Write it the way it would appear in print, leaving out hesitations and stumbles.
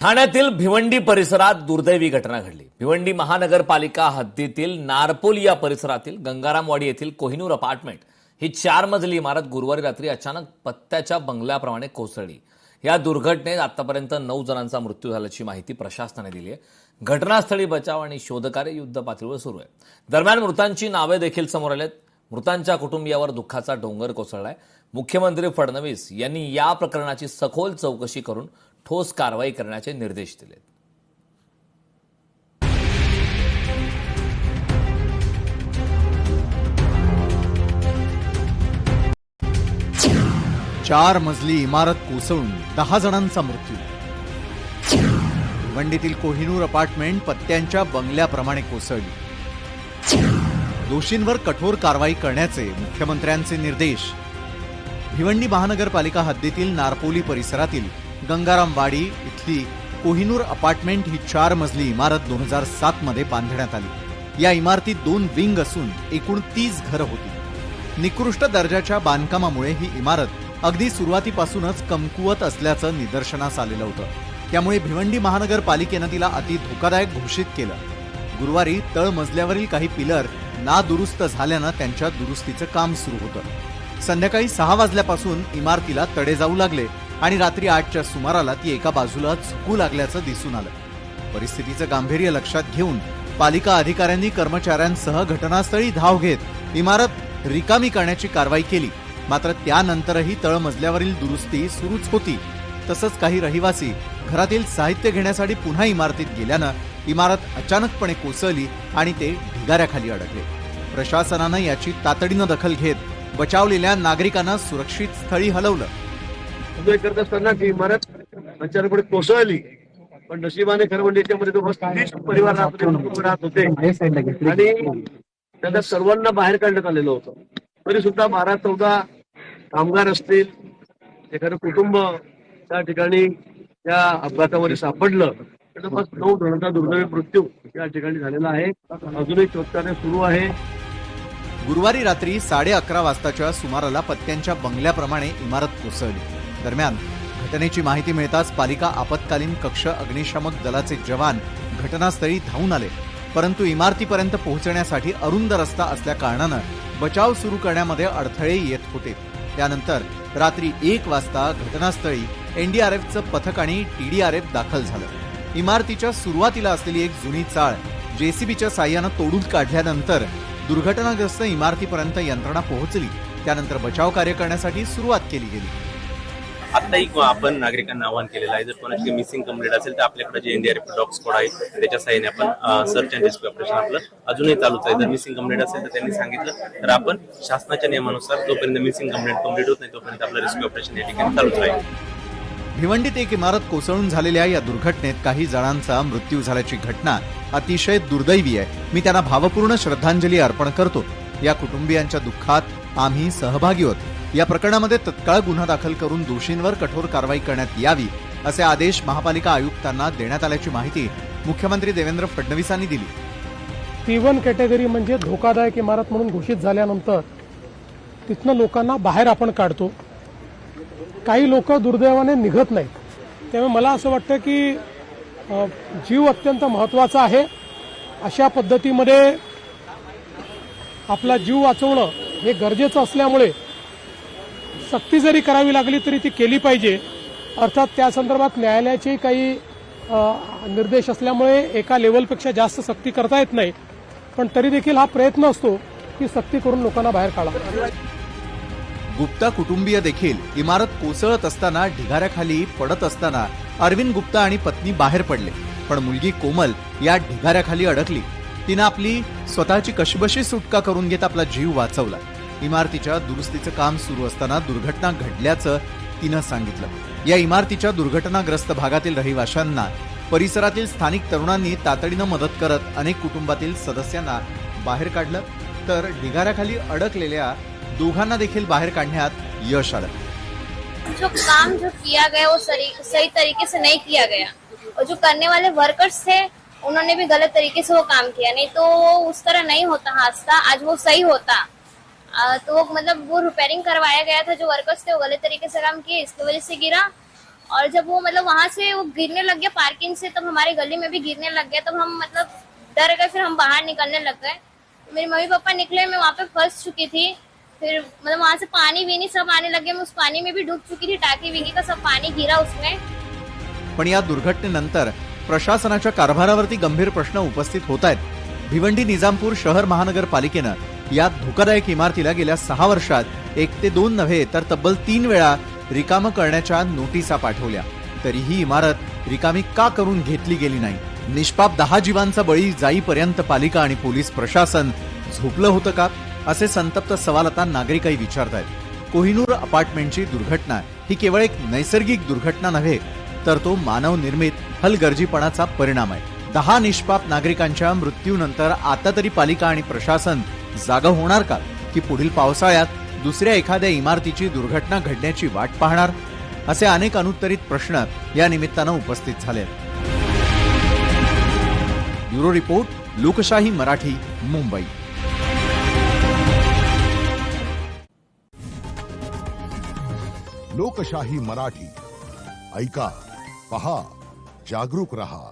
ठाण्यातील भिवंडी परिसरात दुर्दैवी घटना घडली। भिवंडी महानगरपालिका हद्दीतील नारपोली या परिसरातील गंगारामवाडी येथील कोहिनूर अपार्टमेंट ही 4 मजली इमारत गुरुवारी रात्री अचानक पत्त्याच्या बंगल्याप्रमाणे कोसळली। या दुर्घटनेत आतापर्यंत 9 जणांचा मृत्यू झाल्याची माहिती प्रशासनाने दिली आहे। घटनास्थळी बचाव आणि शोधकार्य युद्धपातळीवर सुरू आहे। दरम्यान मृतांची नावे देखील समोर आलीत। मृतांच्या कुटुंबियावर दुःखाचा डोंगर कोसळलाय। मुख्यमंत्री फडणवीस यांनी या प्रकरणाची सखोल चौकशी करून ठोस कारवाई करण्याचे निर्देश दिले। 4 मजली इमारत कोसळून 10 जणांचा मृत्यू। भिवंडीतील कोहिनूर अपार्टमेंट पत्त्यांच्या बंगल्याप्रमाणे कोसळली। दोषींवर कठोर कारवाई करण्याचे मुख्यमंत्र्यांचे निर्देश। भिवंडी महानगरपालिका हद्दीतील नारपोली परिसरातील गंगारामवाडी इथली कोहिनूर अपार्टमेंट ही 4 मजली इमारत 2007 मध्ये बांधण्यात आली। या इमारतीत 2 विंग असून एकूण 30 घरं होती। निकृष्ट दर्जाच्या बांधकामामुळे ही इमारत अगदी सुरुवातीपासूनच कमकुवत असल्याचं निदर्शनास आलेलं होतं। त्यामुळे भिवंडी महानगरपालिकेनं तिला अति धोकादायक घोषित केलं। गुरुवारी तळमजल्यावरील काही पिलर नादुरुस्त झाल्यानं त्यांच्या दुरुस्तीचं काम सुरू होतं। संध्याकाळी 6 वाजल्यापासून इमारतीला तडे जाऊ लागले आणि रात्री 8च्या सुमाराला ती एका बाजूला झुकू लागल्याचं दिसून आलं। परिस्थितीचं गांभीर्य लक्षात घेऊन पालिका अधिकाऱ्यांनी कर्मचाऱ्यांसह घटनास्थळी धाव घेत इमारत रिकामी करण्याची कारवाई केली। मात्र त्यानंतरही तळमजल्यावरील दुरुस्ती सुरूच होती। तसंच काही रहिवासी घरातील साहित्य घेण्यासाठी पुन्हा इमारतीत गेल्यानं इमारत अचानकपणे कोसळली आणि ते ढिगाऱ्याखाली अडकले। प्रशासनानं याची तातडीनं दखल घेत बचावलेल्या नागरिकांना सुरक्षित स्थळी हलवलं। करत असताना ती इमारत अचानकपणे कोसळली, पण नशिबाने खरं म्हणजे याच्यामध्ये तो 30 परिवार राहत होते आणि त्याला सर्वांना बाहेर काढण्यात आलेलं होतं। तरी सुद्धा 12-14 कामगार असतील, एखादं कुटुंब त्या ठिकाणी त्या अपघातामध्ये सापडलं। जवळपास 9 जणांचा दुर्दैवी मृत्यू या ठिकाणी झालेला आहे। अजूनही शोधकार्य सुरू आहे। गुरुवारी रात्री 11:30 वाजताच्या सुमाराला पत्त्यांच्या बंगल्याप्रमाणे इमारत कोसळली। दरम्यान घटनेची माहिती मिळताच पालिका आपत्कालीन कक्ष अग्निशामक दलाचे जवान घटनास्थळी धावून आले, परंतु इमारतीपर्यंत पोहोचण्यासाठी अरुंद रस्ता असल्या कारणानं बचाव सुरू करण्यामध्ये अडथळे येत होते। त्यानंतर रात्री 1 वाजता घटनास्थळी एनडीआरएफचं पथक आणि टीडीआरएफ दाखल झालं। इमारतीच्या सुरुवातीला असलेली एक जुनी चाळ जेसीबीच्या साह्यानं तोडून काढल्यानंतर दुर्घटनाग्रस्त इमारतीपर्यंत यंत्रणा पोहोचली। त्यानंतर बचाव कार्य करण्यासाठी सुरुवात केली गेली। आताही आपण नागरिकांना आवाहन केलेलं आहे, जर कोणाची मिसिंग कंप्लीट असेल तर आपल्याकडे जे एनडीआरएफ डॉग स्क्वॉड आहे त्याच्या साहाय्याने आपण सर्च अँड रेस्क्यू ऑपरेशन आपलं अजूनही चालूच आहे। जर मिसिंग कंप्लीट असेल तर त्यांनी सांगितलं तर आपण शासनाच्या नियमानुसार जोपर्यंत मिसिंग कंप्लीट होत नाही तोपर्यंत आपलं रेस्क्यू ऑपरेशन या ठिकाणी चालूच राहील। भिवंडीत एक इमारत कोसळून झालेल्या या दुर्घटनेत काही जणांचा मृत्यू झाल्याची घटना अतिशय दुर्दैवी आहे। मी त्यांना भावपूर्ण श्रद्धांजली अर्पण करतो। या कुटुंबियांच्या दुःखात आम्ही सहभागी आहोत। या प्रकरणामध्ये तत्काळ गुन्हा दाखल करून दोषींवर कठोर कारवाई करण्यात यावी असे आदेश महापालिका आयुक्तांना देण्यात आल्याची माहिती मुख्यमंत्री देवेंद्र फडणवीसांनी दिली। P1 कॅटेगरी म्हणजे धोकादायक इमारत म्हणून घोषित झाल्यानंतर तिथनं लोकांना बाहेर आपण काढतो। काही लोक दुर्दैवाने निघत नाहीत। त्यामुळे मला असं वाटतं की जीव अत्यंत महत्त्वाचा आहे। अशा पद्धतीमध्ये आपला जीव वाचवणं हे गरजेचं असल्यामुळे सक्ती जरी करावी लागली तरी ती केली पाहिजे। अर्थात त्या संदर्भात न्यायालयाचे काही निर्देश असल्यामुळे एका लेवलपेक्षा जास्त सक्ती करता येत नाही, पण तरी देखील हा प्रयत्न असतो की सक्ती करून लोकांना बाहेर काढा। गुप्ता कुटुंबीय देखील इमारत कोसळत असताना ढिगाऱ्याखाली पडत असताना अरविंद गुप्ता आणि पत्नी बाहेर पडले, पण मुलगी कोमल या ढिगाऱ्याखाली अडकली। तिनं आपली स्वतःची कशीबशी सुटका करून घेत आपला जीव वाचवला। इमारतीच्या दुरुस्तीचं काम सुरू असताना दुर्घटना घडल्याचं तिनं सांगितलं। या इमारतीच्या दुर्घटनाग्रस्त भागातील रहिवाशांना परिसरातील स्थानिक तरुणांनी तातडीनं मदत करत अनेक कुटुंबातील सदस्यांना बाहेर काढलं, तर ढिगाऱ्याखाली अडकलेल्या दोघांना देखील बाहेर काढण्यात यश आलं। जो काम जो किया गया वो सही तरीके से नहीं किया गया, और जो करने वाले वर्कर्स थे उन्होंने भी गलत तरीके से वो काम किया, नहीं तो उस तरह नहीं होता हादसा, आज वो सही होता। तो मतलब वो रिपेयरिंग करवाया गया था, जो वर्कर्स थे वो गलत तरीके से काम किए, इसकी वजह से गिरा। और जब वो मतलब वहां से वो गिरने लग गया पार्किंग से, तब हमारे गली में भी गिरने लग गया। तब हम मतलब डर गए, फिर हम बाहर निकलने लग गए। मेरे मम्मी पापा निकले, मैं वहां पे फंस चुकी थी। फिर मतलब वहां से पानी भी नहीं सब आने लगे, मैं उस पानी में भी डूब चुकी थी, टाकी विकी का सब पानी गिरा उसमें। पण या दुर्घटनेनंतर प्रशासनाच्या कारभारावरती गंभीर प्रश्न उपस्थित होत आहेत। भिवंडी निजामपूर शहर महानगरपालिकेनं या धोकादायक इमारतीला गेल्या 6 वर्षात 1 ते 2 नव्हे तर तब्बल 3 वेळा रिकामं करण्याच्या नोटिसा पाठवल्या, तरीही इमारत रिकामी का करून घेतली गेली नाही? निष्पाप 10 जीवांचा बळी जाईपर्यंत पालिका आणि पोलीस प्रशासन झोपलं होतं का, असे संतप्त सवाल आता नागरिकही विचारतायत। कोहिनूर अपार्टमेंटची दुर्घटना ही केवळ एक नैसर्गिक दुर्घटना नव्हे तर तो मानवनिर्मित हलगर्जीपणाचा परिणाम आहे। 10 निष्पाप नागरिकांच्या मृत्यूनंतर आता तरी पालिका आणि प्रशासन जागं होणार का, की पुढील पावसाळ्यात दुसऱ्या एखाद्या इमारतीची दुर्घटना घडण्याची वाट पाहणार? असे अनेक अनुत्तरित प्रश्न या निमित्तानं उपस्थित झाले। ब्युरो रिपोर्ट, लोकशाही मराठी, मुंबई। लोकशाही मराठी ऐका, पहा, जागरूक रहा।